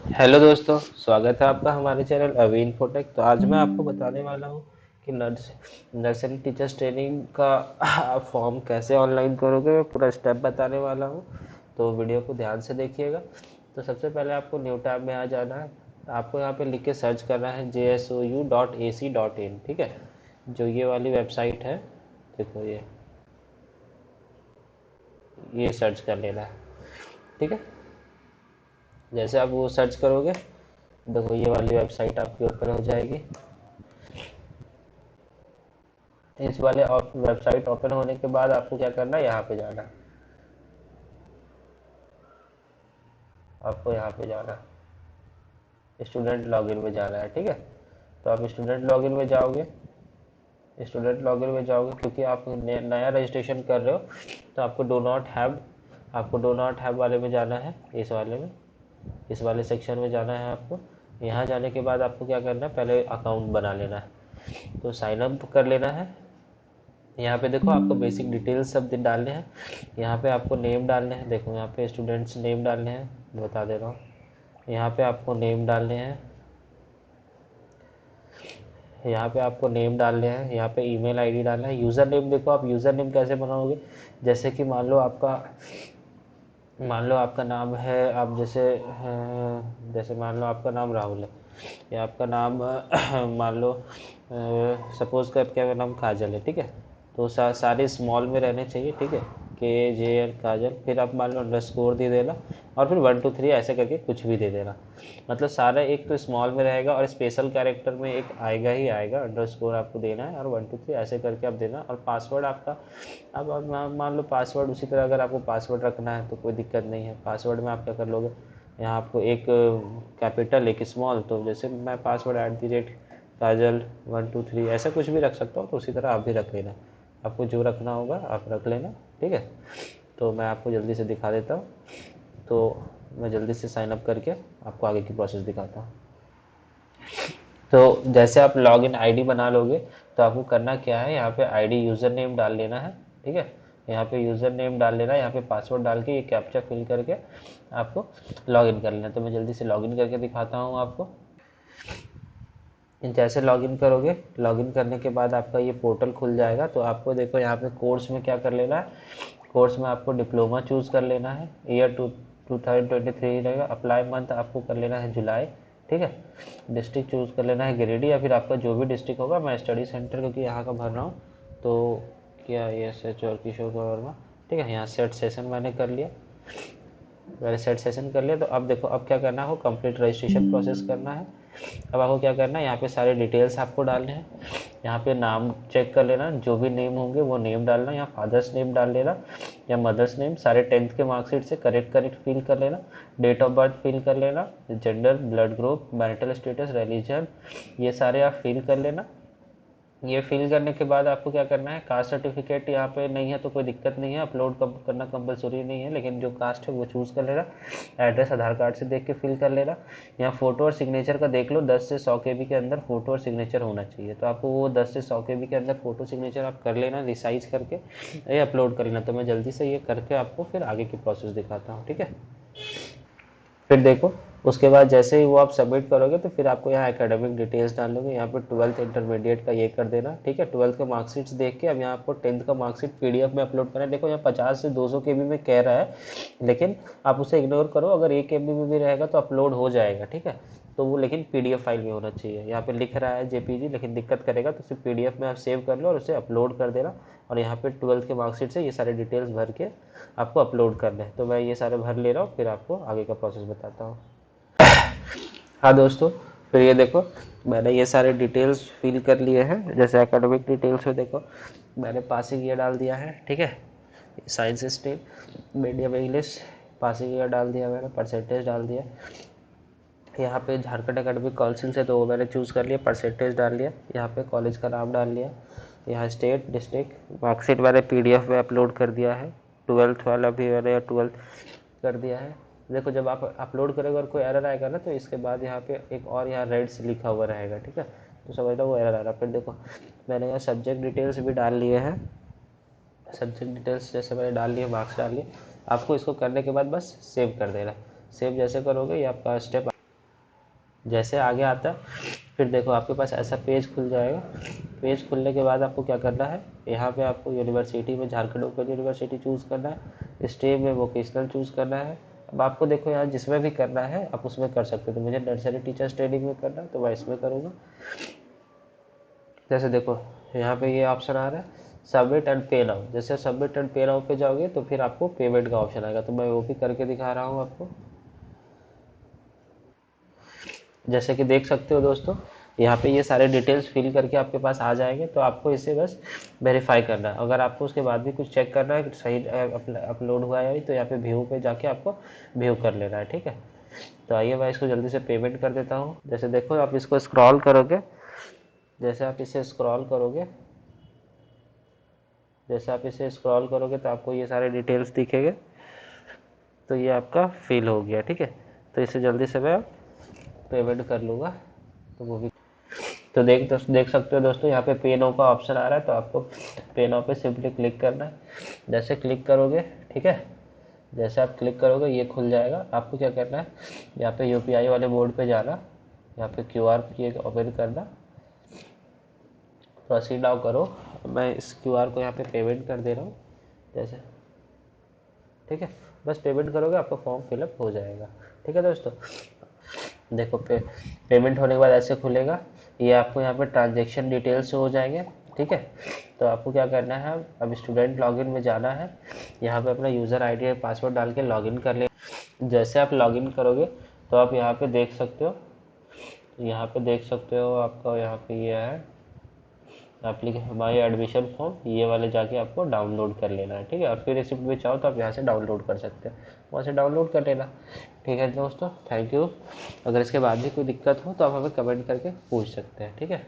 Hello दोस्तों, स्वागत है आपका हमारे चैनल अवी इन्फोटेक। तो आज मैं आपको बताने वाला हूँ कि नर्सरी टीचर्स ट्रेनिंग का आप फॉर्म कैसे ऑनलाइन करोगे। मैं पूरा स्टेप बताने वाला हूँ, तो वीडियो को ध्यान से देखिएगा। तो सबसे पहले आपको न्यू टैब में आ जाना है। आपको यहाँ पे लिख के सर्च करना है JSOU.ac.in। ठीक है, जो ये वाली वेबसाइट है, देखो ये सर्च कर लेना है। ठीक है, जैसे आप वो सर्च करोगे, देखो ये वाली वेबसाइट आपकी ओपन हो जाएगी। इस वाले वेबसाइट ओपन होने के बाद आपको क्या करना है, यहाँ पे जाना है। आपको यहाँ पे जाना है, स्टूडेंट लॉगिन में जाना है। ठीक है, तो आप स्टूडेंट लॉगिन में जाओगे। स्टूडेंट लॉगिन में जाओगे क्योंकि आप नया रजिस्ट्रेशन कर रहे हो, तो आपको डो नॉट हैव वाले में जाना है। इस वाले सेक्शन में जाना है आपको। यहाँ जाने के बाद आपको क्या करना है, पहले अकाउंट बना लेना है, तो साइन अप कर लेना है। यहाँ पे देखो आपको बेसिक डिटेल्स सब डालने हैं। यहाँ पे आपको नेम डालने हैं। देखो यहाँ पे स्टूडेंट्स नेम डालने हैं, बता दे रहा हूँ। यहाँ पे आपको नेम डालने हैं। यहाँ पे आपको नेम डालने हैं। यहाँ पे ईमेल आईडी डालना है। यूज़र नेम देखो, आप यूज़र नेम कैसे बनाओगे, जैसे कि मान लो आपका नाम है, आप जैसे मान लो आपका नाम राहुल है, या आपका नाम मान लो सपोज कर क्या नाम काजल है। ठीक है, तो सारे स्मॉल में रहने चाहिए। ठीक है, KJL काजल, फिर आप मान लो अंडरस्कोर दे देना, और फिर 1 2 3 ऐसे करके कुछ भी दे देना। मतलब सारा एक तो स्मॉल में रहेगा और स्पेशल कैरेक्टर में एक आएगा ही आएगा। अंडरस्कोर आपको देना है और 1 2 3 ऐसे करके आप देना। और पासवर्ड आपका, अब मान लो पासवर्ड उसी तरह, अगर आपको पासवर्ड रखना है तो कोई दिक्कत नहीं है। पासवर्ड में आप क्या कर लोगे, यहाँ आपको एक कैपिटल एक स्मॉल, तो जैसे मैं पासवर्ड @काजल 1 2 3 ऐसा कुछ भी रख सकता हूँ, तो उसी तरह आप भी रख लेना। आपको जो रखना होगा आप रख लेना। ठीक है, तो मैं आपको जल्दी से दिखा देता हूँ। तो मैं जल्दी से साइन अप करके आपको आगे की प्रोसेस दिखाता हूँ। तो जैसे आप लॉगिन आईडी बना लोगे, तो आपको करना क्या है, यहाँ पे आईडी यूज़र नेम डाल लेना है। ठीक है, यहाँ पे यूज़र नेम डाल लेना है। यहाँ पे पासवर्ड डाल के ये कैप्चा फिल करके आपको लॉगिन कर लेना है। तो मैं जल्दी से लॉगिन करके दिखाता हूँ आपको। जैसे लॉगिन करोगे, लॉगिन करने के बाद आपका ये पोर्टल खुल जाएगा। तो आपको देखो यहाँ पे कोर्स में क्या कर लेना है, कोर्स में आपको डिप्लोमा चूज़ कर लेना है। ईयर 2023 रहेगा। अप्लाई मंथ आपको कर लेना है जुलाई। ठीक है, डिस्ट्रिक्ट चूज़ कर लेना है गिरिडीह, या फिर आपका जो भी डिस्ट्रिक्ट होगा। मैं स्टडी सेंटर क्योंकि यहाँ का भर रहा हूँ, तो क्या ये SH और किशोर वर्मा। ठीक है, यहाँ सेट सेशन मैंने कर लिया। मैंने सेट सेशन कर लिया। तो अब देखो, अब क्या करना है, कंप्लीट रजिस्ट्रेशन प्रोसेस करना है। अब आपको क्या करना है, यहाँ पे सारे डिटेल्स आपको डालने हैं। यहाँ पे नाम चेक कर लेना, जो भी नेम होंगे वो नेम डालना। यहाँ फादर्स नेम डाल लेना या मदर्स नेम, सारे 10th के मार्कशीट से करेक्ट करेक्ट फिल कर लेना। डेट ऑफ बर्थ फिल कर लेना, gender, blood group, marital status, religion, ये सारे आप फिल कर लेना। ये फिल करने के बाद आपको क्या करना है, कास्ट सर्टिफिकेट यहाँ पे नहीं है तो कोई दिक्कत नहीं है, अपलोड करना कंपलसरी नहीं है, लेकिन जो कास्ट है वो चूज़ कर लेना। एड्रेस आधार कार्ड से देख के फिल कर लेना। यहाँ फ़ोटो और सिग्नेचर का देख लो, 10 से 100 KB के अंदर फ़ोटो और सिग्नेचर होना चाहिए। तो आपको वो 10 से 100 KB के अंदर फ़ोटो सिग्नेचर आप कर लेना, रिसाइज करके ये अपलोड कर लेना। तो मैं जल्दी से ये करके आपको फिर आगे की प्रोसेस दिखाता हूँ। ठीक है, फिर देखो, उसके बाद जैसे ही वो आप सबमिट करोगे, तो फिर आपको यहाँ एकेडमिक डिटेल्स डालोगे। यहाँ पे 12th इंटरमीडिएट का ये कर देना। ठीक है, 12th का मार्कशीट्स देख के अब यहाँ आपको 10th का मार्कशीट PDF में अपलोड करना है। देखो यहाँ 50 से 200 KB में कह रहा है, लेकिन आप उसे इग्नोर करो। अगर 1 KB में भी रहेगा तो अपलोड हो जाएगा। ठीक है, तो वो लेकिन PDF फाइल में होना चाहिए। यहाँ पे लिख रहा है JPG, लेकिन दिक्कत करेगा, तो सिर्फ PDF में आप सेव कर लो और उसे अपलोड कर देना। और यहाँ पे 12th के मार्कशीट से ये सारे डिटेल्स भर के आपको अपलोड करना है। तो मैं ये सारे भर ले रहा हूँ, फिर आपको आगे का प्रोसेस बताता हूँ। हाँ दोस्तों, फिर ये देखो, मैंने ये सारे डिटेल्स फिल कर लिए हैं। जैसे एकेडमिक डिटेल्स में देखो, मैंने पासिंग ईयर डाल दिया है। ठीक है, science stream, medium English, passing year डाल दिया मैंने, परसेंटेज डाल दिया। यहाँ पे झारखंड एकेडमिक काउंसिल से तो वो मैंने चूज़ कर लिया, परसेंटेज डाल लिया। यहाँ पे कॉलेज का नाम डाल लिया। यहाँ स्टेट, डिस्ट्रिक्ट, मार्कशीट मैंने PDF में अपलोड कर दिया है। 12th वाला भी मैंने 12th कर दिया है। देखो, जब आप अपलोड करोगे और कोई एरर आएगा ना, तो इसके बाद यहाँ पे एक और यहाँ रेड से लिखा हुआ रहेगा। ठीक है, तो समझ लो वो एरर आ रहा है। फिर देखो, मैंने यहाँ सब्जेक्ट डिटेल्स भी डाल लिए हैं। सब्जेक्ट डिटेल्स जैसे मैंने डाल लिए, मार्क्स डाल लिए। आपको इसको करने के बाद बस सेव कर देना। सेव जैसे करोगे, ये आपका स्टेप जैसे आगे आता है फिर देखो आपके पास ऐसा पेज खुल जाएगा। पेज खुलने के बाद आपको क्या करना है, यहाँ पे आपको यूनिवर्सिटी में झारखंड ओपन यूनिवर्सिटी चूज़ करना है, स्ट्रीम में वोकेशनल चूज़ करना है। अब आपको देखो यहाँ जिसमें भी करना है आप उसमें कर सकते हो। तो मुझे नर्सरी टीचर्स ट्रेनिंग में करना है तो मैं इसमें करूँगा। जैसे देखो यहाँ पे ये ऑप्शन आ रहा है सबमिट एंड पे नाउ। जैसे सबमिट एंड पे नाउ पे जाओगे तो फिर आपको पेमेंट का ऑप्शन आएगा, तो मैं वो भी करके दिखा रहा हूँ आपको। जैसे कि देख सकते हो दोस्तों, यहाँ पे ये सारे डिटेल्स फिल करके आपके पास आ जाएंगे, तो आपको इसे बस वेरीफाई करना है। अगर आपको उसके बाद भी कुछ चेक करना है कि सही अपलोड हुआ है या नहीं, तो यहाँ पे व्यू पे जाके आपको व्यू कर लेना है, ठीक है। तो आइए मैं इसको जल्दी से पेमेंट कर देता हूँ। जैसे देखो आप इसको स्क्रॉल करोगे, जैसे आप इसे स्क्रॉल करोगे जैसे आप इसे स्क्रॉल करोगे तो आपको ये सारे डिटेल्स दिखेंगे। तो ये आपका फिल हो गया, ठीक है। तो इसे जल्दी से मैं पेमेंट कर लूँगा, तो वो भी। तो देख सकते हो दोस्तों, यहाँ पे पे नाउ का ऑप्शन आ रहा है, तो आपको पे नाउ पे सिंपली क्लिक करना है। जैसे क्लिक करोगे, ठीक है, जैसे आप क्लिक करोगे ये खुल जाएगा। आपको क्या करना है, यहाँ पे यूपीआई वाले मोड पे जाना, यहाँ पे क्यूआर ये ओपन करना, प्रोसीड नाउ करो। मैं इस क्यूआर को यहाँ पे पेमेंट कर दे रहा हूँ, जैसे, ठीक है। बस पेमेंट करोगे आपका फॉर्म फिलअप हो जाएगा, ठीक है दोस्तों। देखो पेमेंट होने के बाद ऐसे खुलेगा। ये आपको यहाँ पे ट्रांजेक्शन डिटेल्स हो जाएंगे, ठीक है। तो आपको क्या करना है, अब स्टूडेंट लॉगिन में जाना है। यहाँ पे अपना यूज़र आईडी और पासवर्ड डाल के लॉगिन कर ले। जैसे आप लॉगिन करोगे तो आप यहाँ पे देख सकते हो, आपका यहाँ पे ये है एप्लीकेशन माई एडमिशन फॉर्म, ये वाले जाके आपको डाउनलोड कर लेना है, ठीक है। और फिर रिसिप्ट भी चाहो तो आप यहाँ से डाउनलोड कर सकते हैं, वहाँ से डाउनलोड कर लेना, ठीक है दोस्तों। Thank you. अगर इसके बाद भी कोई दिक्कत हो तो आप हमें कमेंट करके पूछ सकते हैं, ठीक है।